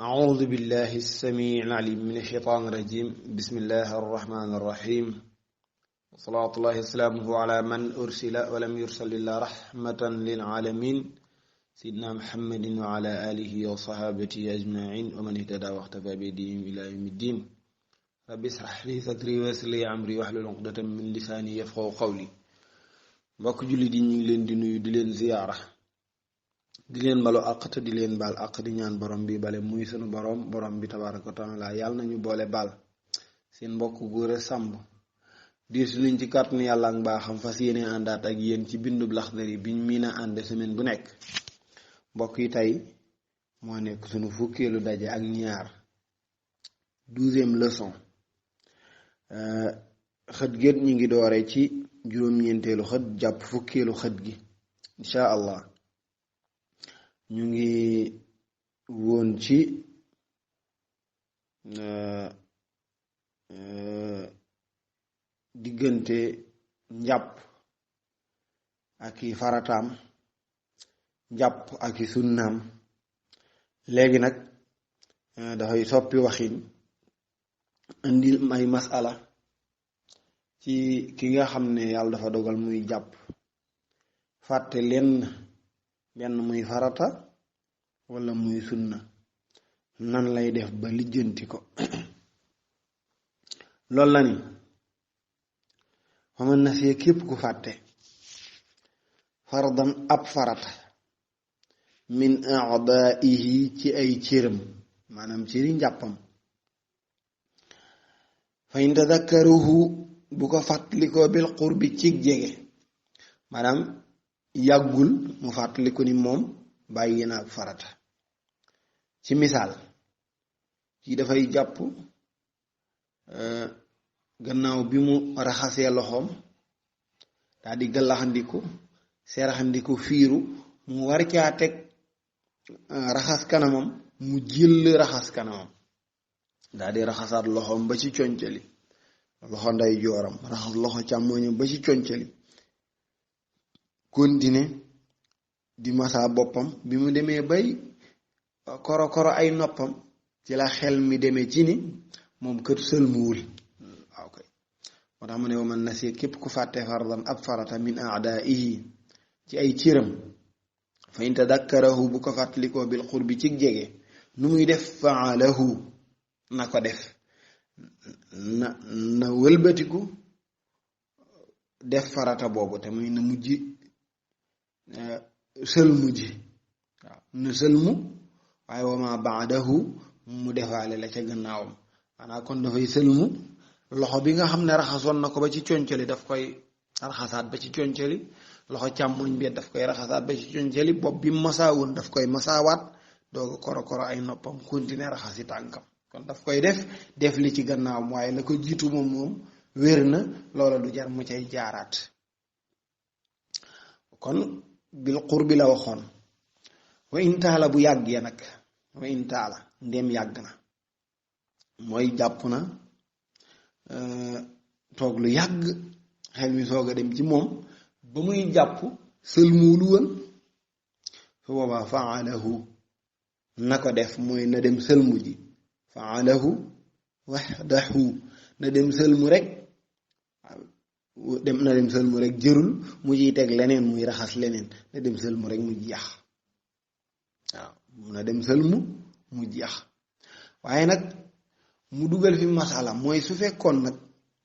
أعوذ بالله السميع العليم من الشيطان الرجيم بسم الله الرحمن الرحيم وصلاة الله وسلامه على من أرسل ولم يرسل إلا رحمة للعالمين سيدنا محمد وعلى آله وصحابته أجمعين ومن اهتدى واختفى بهديهم إلى يوم الدين رب اشرح لي صدري ويسر لي أمري واحلل عقدة من لساني يفقهوا قولي mbokk julli di ñu ngi leen di nuyu di leen ziyaara di leen balu àq te di leen baal àq di ñaan borom bi bale muy sunu borom bi tabaaraka wa taala yàlla nañu boole baal seen mbokk Gora Samb diir si luñ ci kàttanu yàlla ak mbaaxam fas yéene àndaat ak yéen ci bindub Laxdari biñ miin a ànd semaine bu nekk mbokk yi tey moo nekk sunu fukkeelu daje ak ñaar 12e leçon xët géet ñu ngi doore ci juróom-ñeenteelu xët jàpp fukkeelu xët gi insha allah ñu ngi woon ci diggante njàpp ak i farataam njàpp ak i sunnaam léegi nag dafay soppi waxin indi ay masala ci ki nga xam ne yàlla dafa dogal muy jàpp fàtte benn muy farata wala muy sunna nan lay def ba lijjanti ko loolu la ni faman nasiya képp ku fàtte fardan ab farata min a'daa'ihi ci ay cëram maanaam cëri njàppam fa in tadakkaruhu bu ko fàttalikoo bil qurbi ci jege maanaam yàggul mu fàttaliku ni moom bàyyi na ak farata ci misaal ci dafay jàpp gannaaw bi mu raxasee loxoom daal di gàllaxandiku seraxandiku fiiru mu war caa teg raxas kanamam mu jël raxas kanamam daal di raxasaat loxoom ba ci concali loxo nday jooram raxas loxo càmmoñam ba ci concali continuer di masa boppam bi mu demee bay koro ay noppam ci la xel mi demee ci ni moom kër sëlmuwul waaw kay moo tax mu ne man nasiya képp ku fàtte fardan ab farata min a'daa'ihi ci ay ciram fa in tadakkarahu bu ko fàttalikoo bil qurbi ci jege nu muy def fa'alahu na ko def na wëlbatiku def farata boobu te muy na mujj sëlmu ji waaw na sëlmu waaye wama baadahu mu defaale la ca gannaawam maanaam kon dafay sëlmu loxo bi nga xam ne raxasoon na ko ba ci concali daf koy raxasaat ba ci concali loxo càmmoñ bi daf koy raxasaat ba ci concali bopp bi masaawoon daf koy masaawaat dooga koro ay noppam continuer raxasi tànkam kon daf koy def li ci gannaawam waaye la ko jiitu moom wér na loola du jar mu cay jaaraat kon bil qurbi la waxoon wa in taala bu yàggee nag wa in taala ndem yàgg na mooy jàpp na toog lu yàgg xel mi soog a dem ci moom ba muy jàpp sëlmuwul woon su boobaa fa'alahu na ko def mooy na dem sëlmu ji fa'alahu wahdahu na dem sëlmu rek na dem sëlmu rek jërul mu ciy teg leneen muy raxas leneen na dem sëlmu rek mu jeex waaw na dem sëlmu mu jeex waaye nag mu dugal fi masala mooy su fekkoon nag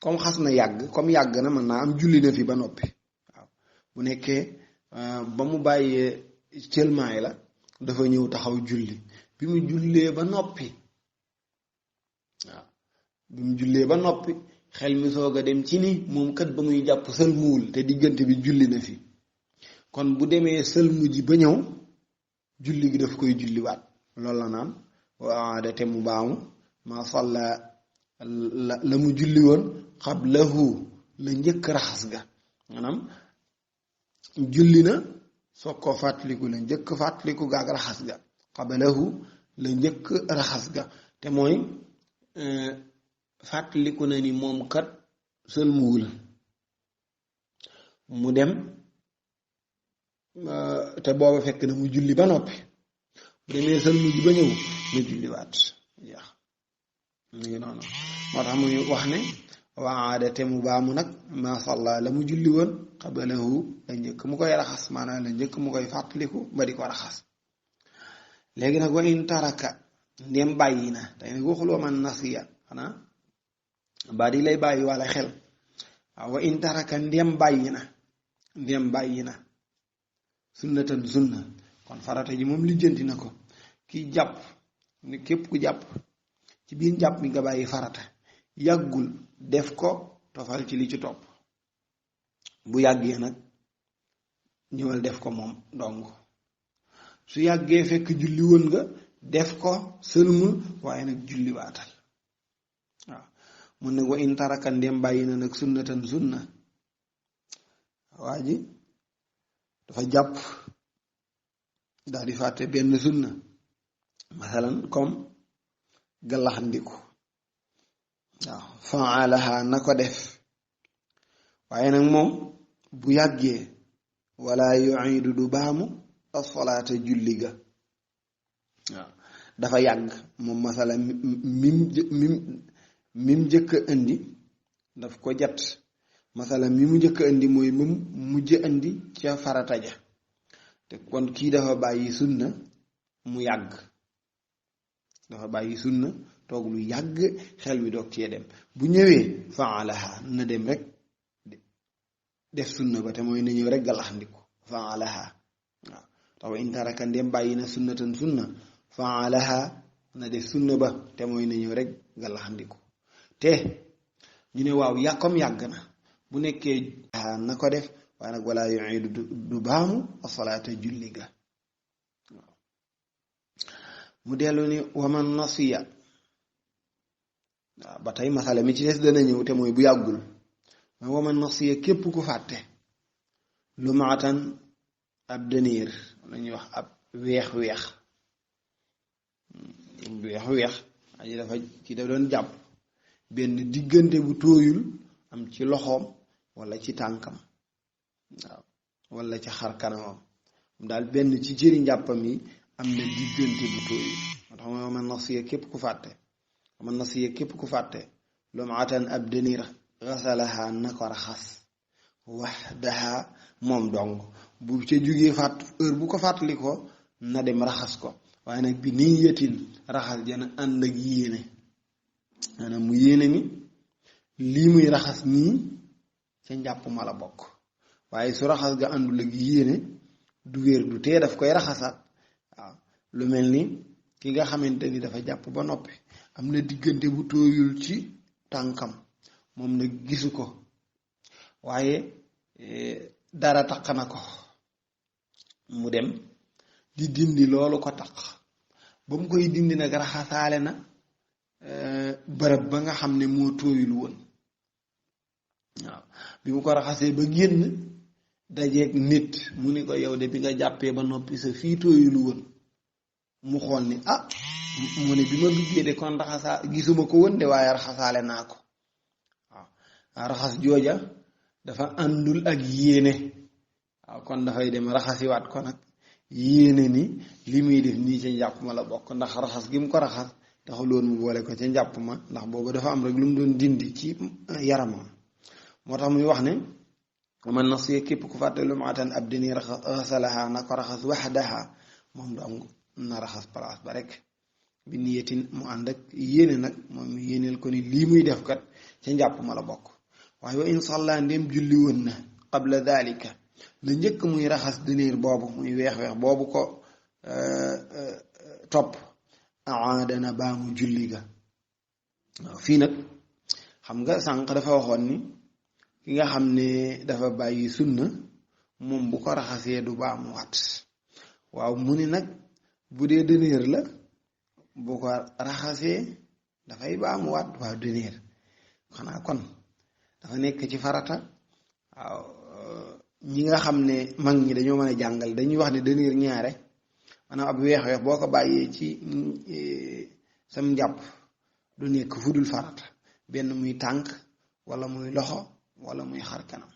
comme xas na yàgg comme yàgg na mën naa am julli na fi ba noppi waaw bu nekkee ba mu bàyyee cëlmaay la dafa ñëw taxaw julli bi mu jullee ba noppi waaw bi mu jullee ba noppi xel mi soog a dem ci ni moom kat ba muy jàpp sëlmuwul te diggante bi julli na fi kon bu demee sëlmu ji ba ñëw julli gi daf koy julliwaat loolu la naan waada te mu baamu ma salla la mu julli woon xablahu la njëkk raxas ga maanaam julli na soog koo fàttaliku la njëkk fàttaliku ga ak raxas ga xablahu la njëkk raxas ga te mooy fàttaliku na ni moom kat sëlmuwul mu dem te booba fekk na mu julli ba noppi bu demee sëlmu ji ba ñëw na julliwaat jeex mu ngi noonu moo tax muy wax ne waada te mu baamu nag ma salla la mu julli woon xabalahu la njëkk mu koy raxas maanaam la njëkk mu koy fàttaliku ba di ko raxas léegi nag wa in taraka ndem bàyyi na tey nag waxul wa man nasiya xanaa baa di lay bàyyi wala xel waaw wa in taraka ndem bàyyi na sunnatan sunna kon farata ji moom lijjanti na ko kii jàpp ne képp ku jàpp ci biir jàpp mi nga bàyyi farata yàggul def ko tofal ci li ci topp bu yàggee nag ñëwal def ko moom dong su yàggee fekk julli woon nga def ko sëlmul waaye nag julli waatal waaw mun nag wa in taraka ndem bàyyi na nag sunnatan sunna waa ji dafa jàpp daal di fàtte benn sunna masalan comme galaxndiku waaw faalaha na ko def waaye nag moom bu yàggee wala yuidu du baamu asolaata julli ga waaw dafa yàgg moom masala mim njëkk a indi daf ko jat masala mi mu njëkk a indi mooy mu mujj indi ca farata ja te kon kii dafa bàyyi sunna mu yàgg dafa bàyyi sunna toog lu yàgg xel mi doog cee dem bu ñëwee faalaha na dem rek def sunna ba te mooy na ñëw rek galaxndiku faalaha waaw tax wa in taraka ndem bàyyi na sunnatan sunna faalaha na def sunna ba te mooy na ñëw rek galaxndiku te ñu ne waaw comme yàgg na bu nekkee na ko def waaye nag wala yuidu du baamu asalaata julli ga waaw mu dellu ni waman nasiya waaw ba tey masala mi ci des dana ñëw te mooy bu yàggul mais waman nasiya képp ku fàtte lu maatan ab dëniir la ñuy wax ab weex aji dafa ci da doon jàpp benn diggante bu tooyul am ci loxoom wala ci tànkam waaw wala ci xar kanamam daal benn ci cëri njàppam yi am na diggante bu tooyul moo tax mooy man nasiya képp ku fàtte lu maatan ab dëniir xasalaha na ko raxas waxdaha moom dong bu ca jugee heure bu ko fàttali ko na dem raxas ko waaye nag bi niyatin raxas jana ànd ak yéene maanaam mu yéene mi lii muy raxas nii ca njàpp ma la bokk waaye su raxas ga àndul ak yéene du wér du tee daf koy raxasaat waaw lu mel ni ki nga xamante ni dafa jàpp ba noppi am na diggante bu tooyul ci tànkam moom nag gisu ko waaye dara taq na ko mu dem di dindi loolu ko taq ba mu koy dindi nag raxasaale na bërëb ba nga xam ne moo tooyul woon waaw bi mu ko raxasee ba génn dajeeg nit mu ni ko yow de bi nga jàppee ba noppi sa fii tooyul woon mu xool ni mu ne bi ma duggee de kon raxasaa gisuma ko woon de waaye raxasaale naa ko waaw raxas jooja dafa àndul ak yéene waaw kon dafay dem raxasiwaat ko nag yéene ni li muy def nii ca njàpp ma la bokk ndax raxas gi mu ko raxas taxuloon mu boole ko ca njàpp ma ndax boobu dafa am rek lu mu doon dindi ci yaramam moo tax muy wax ne man nasiya képp ku fàtte lu maatan ab dini xasalaha na ko raxas waxdaha moom dong na raxas place ba rek bi niyetin mu ànd ak yéene nag moom mu yéeneel ko ni lii muy def kat ca njàpp ma la bokk waaye wa in salla ndem julli woon na qabla dalika la njëkk muy raxas dëniir boobu muy weex-weex boobu ko topp aadana baamu julli ga waaw fii nag xam nga sànq dafa waxoon ni ki nga xam ne dafa bàyyi sunna moom bu ko raxasee du baamu waat waaw mu ni nag bu dee dëniir la bu ko raxasee dafay baamu waat waaw dëniir xanaa kon dafa nekk ci farata waaw ñi nga xam ne mag ñi dañoo mën a jàngal dañuy wax ne dëniir ñaare maanaam ab weex-weex boo ko bàyyee ci sam njàpp du nekk fu dul farata benn muy tànk wala muy loxo wala muy xar kanam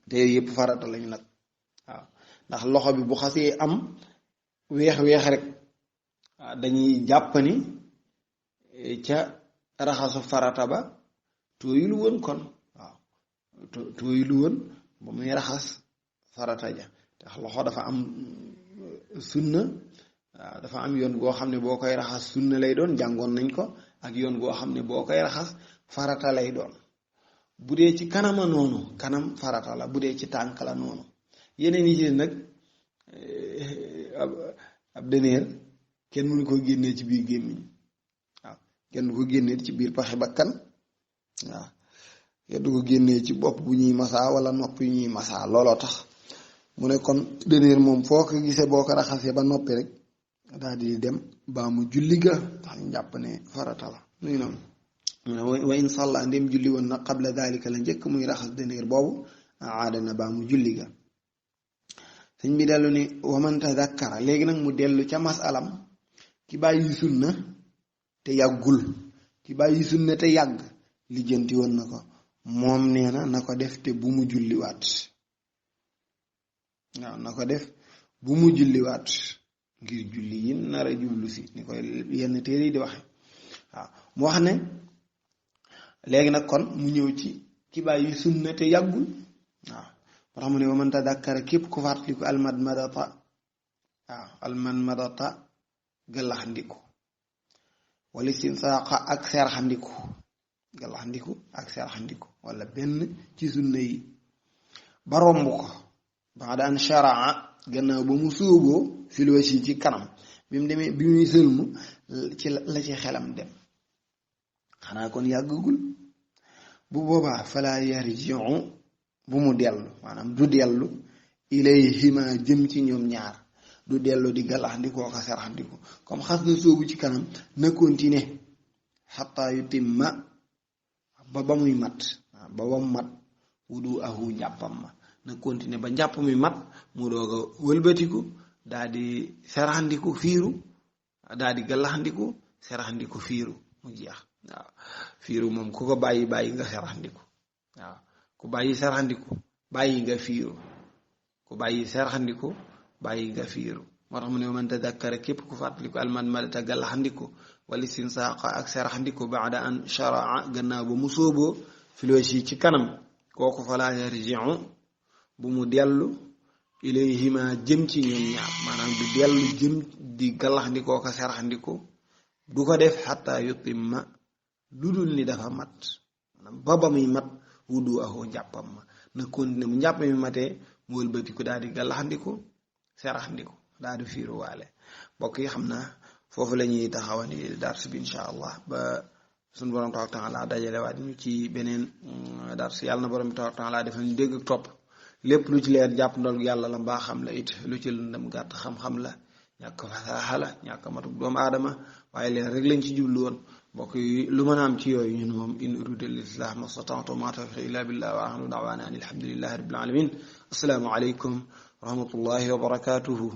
te yooyu yëpp farata lañu nag waaw ndax loxo bi bu xasee am weex rek dañuy jàpp ni ca raxasu farata ba tooyul woon kon waaw tooyul woon ba muy raxas farata ja tax loxo dafa am sunna waaw dafa am yoon goo xam ne boo koy raxas sunna lay doon jàngoon nañ ko ak yoon goo xam ne boo koy raxas farata lay doon bu dee ci kanama noonu kanam farata la bu dee ci tànk la noonu yeneen yi ci nag ab dëneer kenn mënu ko génnee ci biir gémmiñ waaw kenn du ko génnee ci biir paxi bakkan waaw kenn du ko génnee ci bopp bu ñuy masaa wala nopp yu ñuy masaa looloo tax mu ne kon dëneer moom foo ko gisee boo ko raxasee ba noppi rek daal di dem baa mu julli ga tax ñu jàpp ne farata la nuy noonu mu ne wa in salla ndem julli woon na qabla dalika la njëkk muy raxas dëneer boobu aada na baa mu julli ga sëñ bi dellu ni waman tadakkara léegi nag mu dellu ca masalam ki bàyyi sunna te yàggul ki bàyyi sunna te yàgg lijjanti woon na ko moom nee na ko def te bu mu julliwaat waaw na ko def bu mu julliwaat ngir julli yi nar a jublu si ni koy yenn téere yi di waxe waaw mu wax ne léegi nag kon mu ñëw ci ki bàyyi sunna te yàggul waaw moo tax mu ne wa man tadakkara képp ku fàttaliku almadmadata waaw almadmadata gëllaxndiku wala istinsaqa ak serxandiku gëllaxndiku ak serxandiku wala benn ci sunna yi ba romb ko baada an sharaa gannaaw ba mu sóoboo fil wasi ci kanam bi mu demee bi muy sëlmu ci la ci xelam dem xanaa kon yàggagul bu boobaa fala yarji'u bu mu dellu maanaam du dellu ilayhima jëm ci ñoom ñaar du dellu di gàllaxndikoo ka seraxndiko comme xas na sóobu ci kanam na continuer xataa yutimma ba muy mat ba mu mat wudu ahu njàppam ma na continuer ba njàpp mi mat mu doog a wëlbatiku daal di seraxndiku fiiru daal di gàllaxndiku seraxndiku fiiru mu jeex waaw fiiru moom ku ko bàyyi nga seraxndiku waaw ku bàyyi seraxndiku bàyyi nga fiiru ku bàyyi seraxndiku bàyyi nga fiiru moo tax mu ne man tadakkara képp ku fàttaliku almadmadata gàllaxndiku wala istinsaqa ak seraxndiku baada an sharaa gannaaw ba mu sóoboo filoosi ci kanam kooku fala yarji'u bu mu dellu ilayhima jëm ci ñoom ñaar maanaam du dellu jëm di gàllaxndikoo ka seraxndiku du ko def xataa yutimma lu dul ni dafa mat maanaam ba muy mat wudu ahoo njàppam ma na continuer mu njàpp mi matee mu wëlbatiku daal di gàllaxndiku seraxndiku daal di fiiruwaale mbokk yi xam naa foofu la ñuy taxawani dars bi insha allah ba suñu borom tabaaraka wa taala dajale waat ñu ci beneen dars yàlla na borom tabaaraka wa taala defal ñu dégg ak topp lépp lu ci leer jàpp ndol yàlla la mbaa xam la it lu ci lëndëm gàtt xam-xam la ñàkk fasaaxa la ñàkk matuk doomu aadama waaye leen rek lañ ci jublu woon mbokk yi lu mën a am ci yooyu ñun moom in uridu illa al-islah ma stata'tu ma tawfiqi illa billah wa axiru da'wana an alhamdulillahi rabbil alamin assalaamu aleykum wa rahmatullahi wa barakatuhu